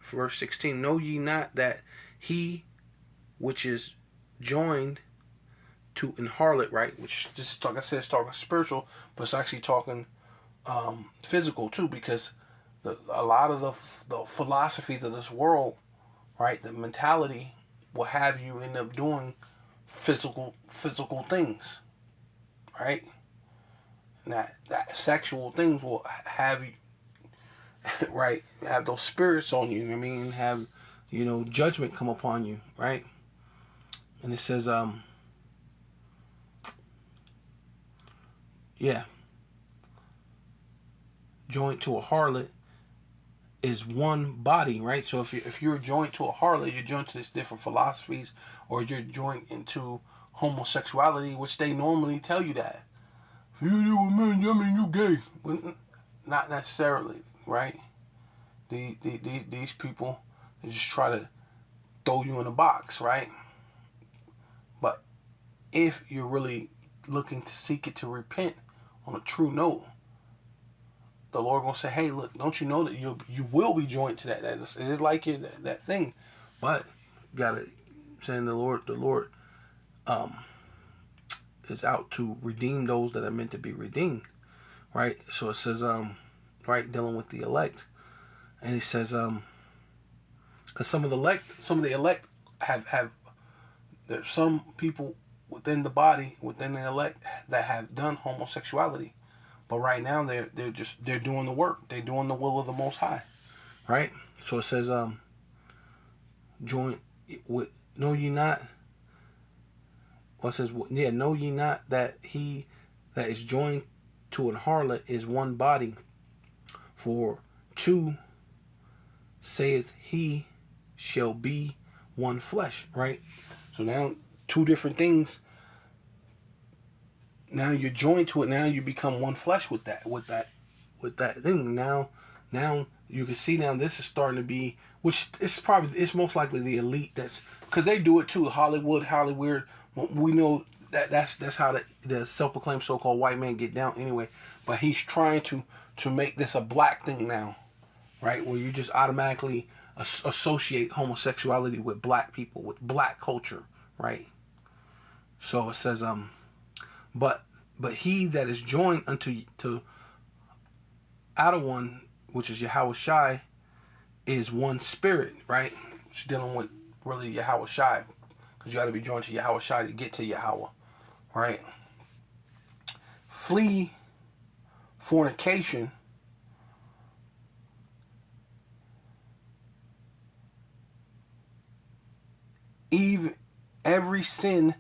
verse 16, know ye not that he which is joined to an harlot, right? Which just, like I said, it's talking spiritual, but it's actually talking physical too, because a lot of the philosophies of this world, right, the mentality will have you end up doing physical things, right? that sexual things will have you, right, have those spirits on you. You know what I mean? Have, judgment come upon you, right? And it says, yeah, joint to a harlot is one body, right? So if you're joined to a harlot, you're joined to these different philosophies, or you're joined into homosexuality, which they normally tell you that. If you a man, I mean you gay. Well, not necessarily, right? These people, they just try to throw you in a box, right? But if you're really looking to seek it to repent on a true note, the Lord gonna say, "Hey, look, don't you know that you will be joined to that? It is like that thing, but you gotta saying the Lord is out to redeem those that are meant to be redeemed, right? So it says, right, dealing with the elect, and it says, because some of the elect have there's some people within the body, within the elect, that have done homosexuality. But right now they're doing the work. They're doing the will of the Most High, right? So it says, join with, know ye not. Well, it says, yeah, know ye not that he that is joined to an harlot is one body. For two, saith he, shall be one flesh, right? So now two different things. Now you're joined to it. Now you become one flesh with that thing. Now you can see now this is starting to be, which it's most likely the elite, that's because they do it too. Hollywood. We know that's how the self-proclaimed so-called white man get down anyway. But he's trying to make this a black thing now, right? Where you just automatically associate homosexuality with black people, with black culture, right? So it says, but he that is joined unto outer one, which is Yahweh Shai, is one spirit, right? It's dealing with really Yahweh Shai, because you got to be joined to Yahweh Shai to get to Yahweh, right? Flee fornication. Even every sin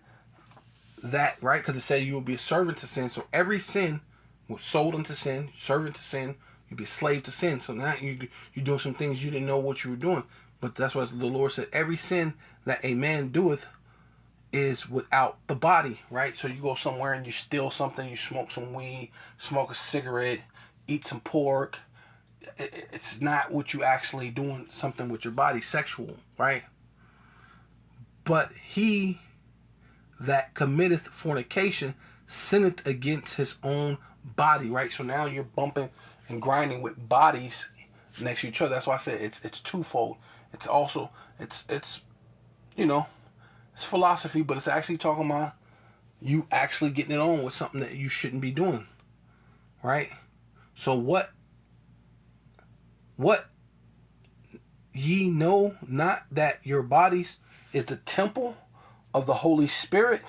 that, right? Because it said you will be a servant to sin. So every sin was sold unto sin, servant to sin. You'll be a slave to sin. So now you're doing some things you didn't know what you were doing. But that's what the Lord said. Every sin that a man doeth is without the body, right? So you go somewhere and you steal something, you smoke some weed, smoke a cigarette, eat some pork. It's not what you actually doing something with your body, sexual, right? But he that committeth fornication sinneth against his own body, right? So now you're bumping and grinding with bodies next to each other. That's why I said it's twofold. It's also it's it's philosophy, but it's actually talking about you actually getting it on with something that you shouldn't be doing, right? So what ye know not that your bodies is the temple of the Holy Spirit,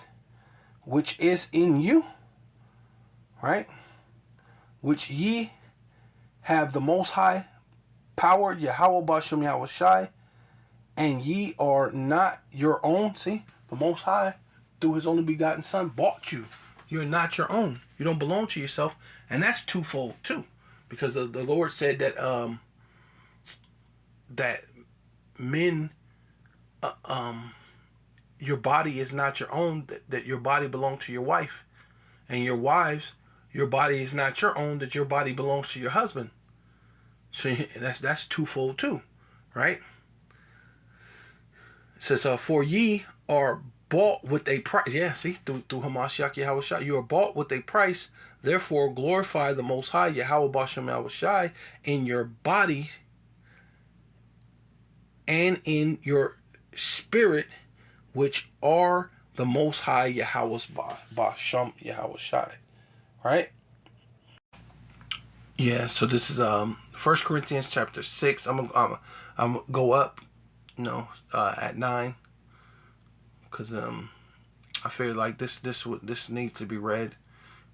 which is in you, right? Which ye have the most high power, Yahweh Bashem Yahweh Shai, and ye are not your own. See, the Most High, through his only begotten Son, bought you. You're not your own. You don't belong to yourself. And that's twofold too. Because the Lord said that that men, your body is not your own, that your body belongs to your wife. And your wives, your body is not your own, that your body belongs to your husband. So that's twofold too, right? It says, for ye are bought with a price. Yeah, see, through Hamashiach Yahweh Shai, you are bought with a price. Therefore, glorify the Most High Yahweh Bashem Yahweh Shai in your body and in your spirit, which are the Most High Yahweh's Bashem Yahweh Shai. Right? Yeah. So this is 1 Corinthians chapter 6. I'm gonna go up, at 9, because I feel like this needs to be read,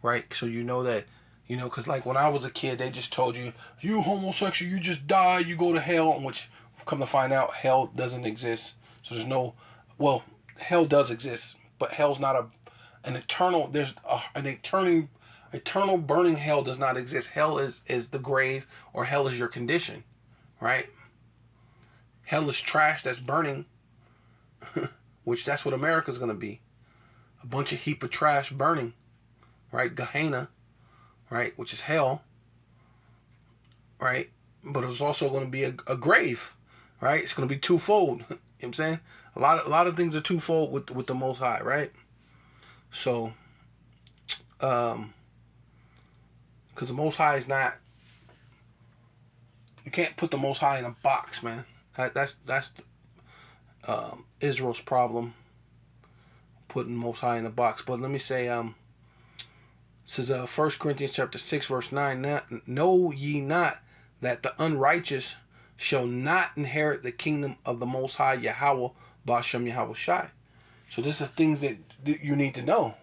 right? So you know that You know, because like when I was a kid, they just told you, you homosexual, you just die, you go to hell, which come to find out, hell doesn't exist. So there's no, well, hell does exist, but hell's not an eternal, an eternal burning hell does not exist. Hell is the grave, or hell is your condition, right? Hell is trash that's burning, which that's what America's going to be. A bunch of heap of trash burning, right? Gehenna, right? Which is hell, right? But it's also going to be a grave, right? It's going to be twofold. You know what I'm saying? A lot of things are twofold with the Most High, right? So, because the Most High is not, you can't put the Most High in a box, man. That's Israel's problem, putting Most High in a box. But let me say, it says 1 Corinthians chapter 6 verse 9, know ye not that the unrighteous shall not inherit the kingdom of the Most High Yahweh Bashem Yahweh Shai. So this is things that you need to know.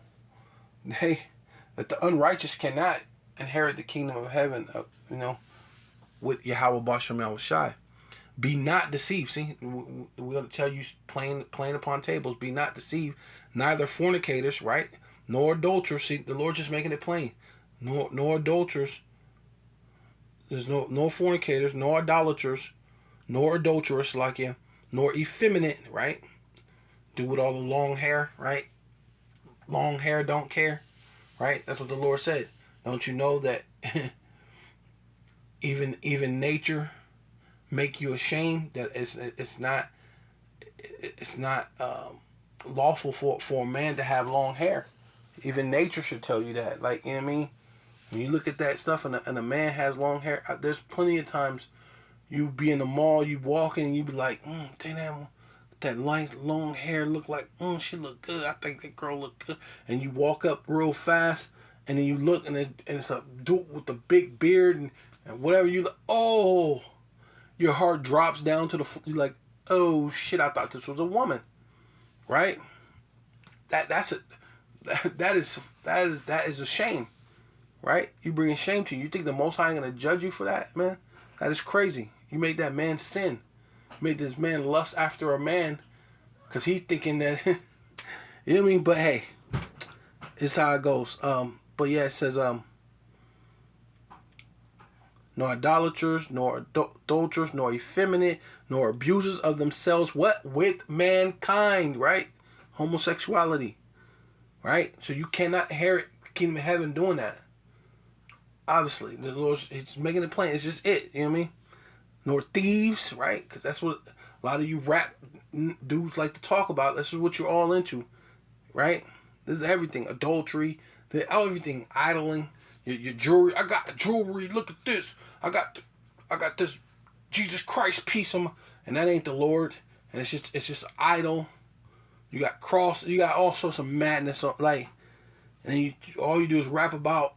Hey, that the unrighteous cannot inherit the kingdom of heaven, with Yahweh Bashem Yahweh Shai. Be not deceived. See, we're going to tell you plain upon tables. Be not deceived. Neither fornicators, right? Nor adulterers. See, the Lord just making it plain. Nor adulterers. There's no fornicators, nor idolaters, nor adulterers like you, nor effeminate, right? Do with all the long hair, right? Long hair don't care, right? That's what the Lord said. Don't you know that even nature make you ashamed, that it's not lawful for a man to have long hair. Even nature should tell you that. Like, you know what I mean? When you look at that stuff and a man has long hair, there's plenty of times you be in the mall, you walk in, and you be like, damn, that light long hair look like, she look good. I think that girl look good. And you walk up real fast, and then you look, and it's a dude with the big beard and whatever. You like, oh, your heart drops down to the, you're like, oh shit, I thought this was a woman, right? That is a shame, right? You bringing shame to you. You think the Most High ain't gonna judge you for that, man? That is crazy. You made that man sin. You made this man lust after a man, cause he thinking that, you know what I mean? But hey, it's how it goes. But yeah, it says nor idolaters, nor adulterers, nor effeminate, nor abusers of themselves. What? With mankind, right? Homosexuality, right? So you cannot inherit the kingdom of heaven doing that. Obviously, the Lord, it's making it plain. It's just it, you know what I mean? Nor thieves, right? Because that's what a lot of you rap dudes like to talk about. This is what you're all into, right? This is everything. Adultery, everything, idling. Your jewelry. I got jewelry. Look at this. I got this Jesus Christ piece on my, and that ain't the Lord. And it's just idol. You got cross. You got all sorts of madness on, like, and then all you do is rap about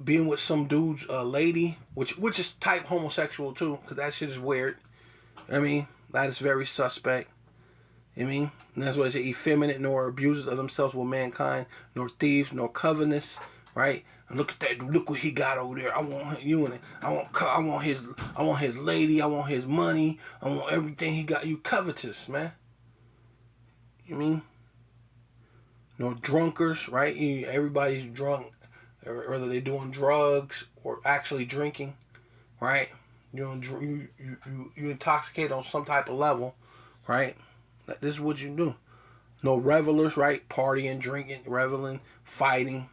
being with some dude's lady, which is type homosexual too, because that shit is weird. I mean, that is very suspect. I mean, and that's why they say effeminate, nor abusers of themselves with mankind, nor thieves, nor covetous, right? And look at that, look what he got over there. I want you in it. I want his lady. I want his money. I want everything he got. You covetous, man. You mean? Nor drunkards, right? Everybody's drunk, whether they're doing drugs or actually drinking, right? You intoxicate on some type of level, right? This is what you do. No revelers, right? Partying, drinking, reveling, fighting.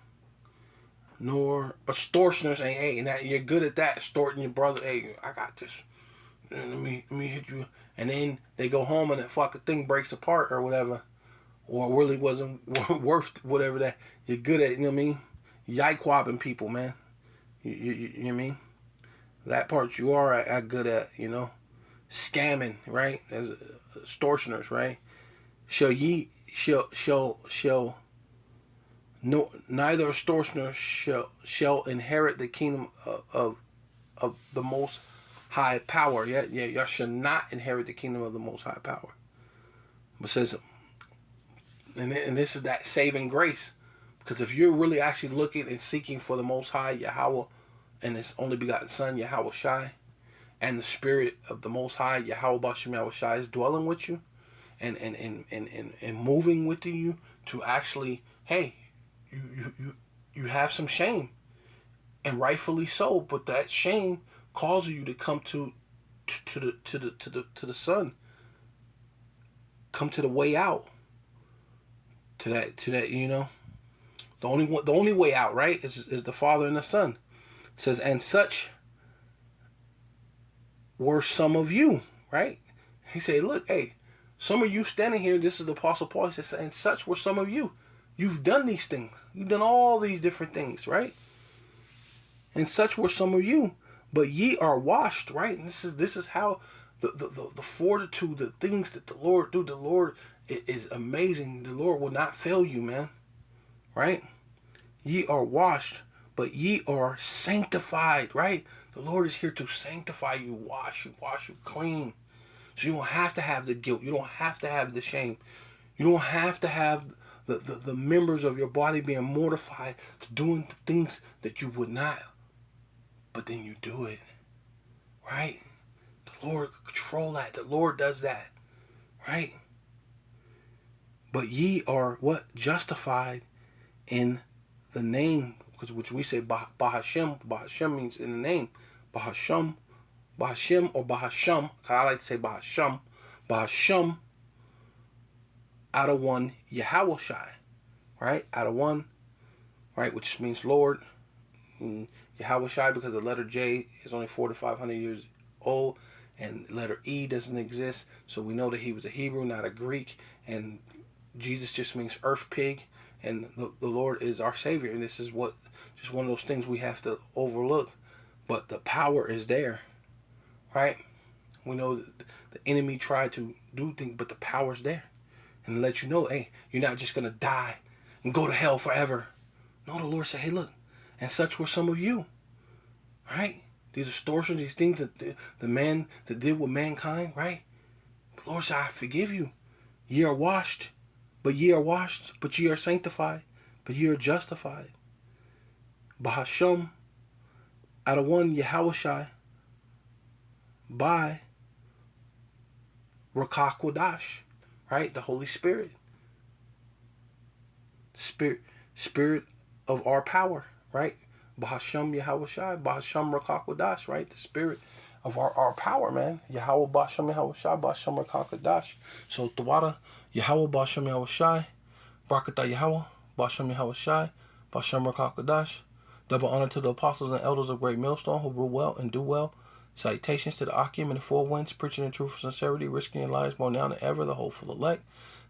Nor extortioners. Hey, and that you're good at that, extorting your brother. Hey, I got this. Let me hit you. And then they go home and that fucking thing breaks apart or whatever, or really wasn't worth whatever that you're good at. You know what I mean? Yikewabbing people, man. You know what I mean? That part you are good at. You know, scamming, right? As extortioners, right? Shall no, neither extortioner shall inherit the kingdom of the Most High power. Yeah, y'all shall not inherit the kingdom of the Most High power. But it says, and this is that saving grace, Because if you're really actually looking and seeking for the Most High, Yahweh, and His only begotten Son, Yahweh Shai, and the Spirit of the Most High, Yahweh Bashem Yahweh Shai, is dwelling with you and moving within you to actually, hey, you have some shame, and rightfully so, but that shame causes you to come to the Son, come to the way out, to that the only way out, right, is the Father and the Son. It says, and such were some of you, right? He said, look, hey, some of you standing here, this is the Apostle Paul. He says, and such were some of you. You've done these things. You've done all these different things, right? And such were some of you, but ye are washed, right? And this is how the fortitude, the things that the Lord do. The Lord is amazing. The Lord will not fail you, man. Right? Ye are washed, but ye are sanctified, right? The Lord is here to sanctify you, wash you clean. So you don't have to have the guilt. You don't have to have the shame. You don't have to have the members of your body being mortified to doing the things that you would not. But then you do it, right? The Lord control that. The Lord does that, right? But ye are what? Justified in the name, which we say Bahashem. Bahashem means in the name. Bahashem or Bahasham. I like to say Bahasham. Bahasham out of one Yahweh Shai, right? Out of one, right? Which means Lord. And Yahweh Shai, because the letter J is only 400 to 500 years old, and letter E doesn't exist, so we know that he was a Hebrew, not a Greek, and Jesus just means earth pig, and the Lord is our Savior, and this is just one of those things we have to overlook, but the power is there, right? We know that the enemy tried to do things, but the power's there, and let you know, hey, you're not just gonna die and go to hell forever. No, the Lord said, hey, look, and such were some of you, right? These extortions, these things that the man that did with mankind, right? The Lord said, I forgive you. Ye are washed, but ye are sanctified, but ye are justified. Bahasham, out of one Yahushai, by Rakakwadash, right? The Holy Spirit. Spirit of our power, right? Bahasham Yahushai, Bahasham Rakakwadash, right? The Spirit of our power, man. Yahweh Bahasham Yahushai, Bahasham Rakakwadash. So Tawada, Yahweh Bahasham Yahushai, Barakatah Yahweh, Bahasham Yahushai, Bahasham Rakakwadash. Double honor to the apostles and elders of Great Millstone who rule well and do well. Salutations to the Akim and the four winds, preaching in truth and sincerity, risking their lives more now than ever, the hopeful elect.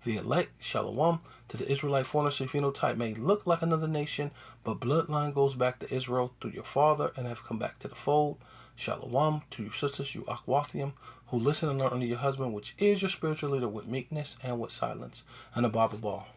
The elect, Shalom, to the Israelite foreigners whose phenotype may look like another nation, but bloodline goes back to Israel through your father and have come back to the fold. Shalom to you sisters, you Akwathium, who listen and learn under your husband, which is your spiritual leader, with meekness and with silence. And a Bible ball.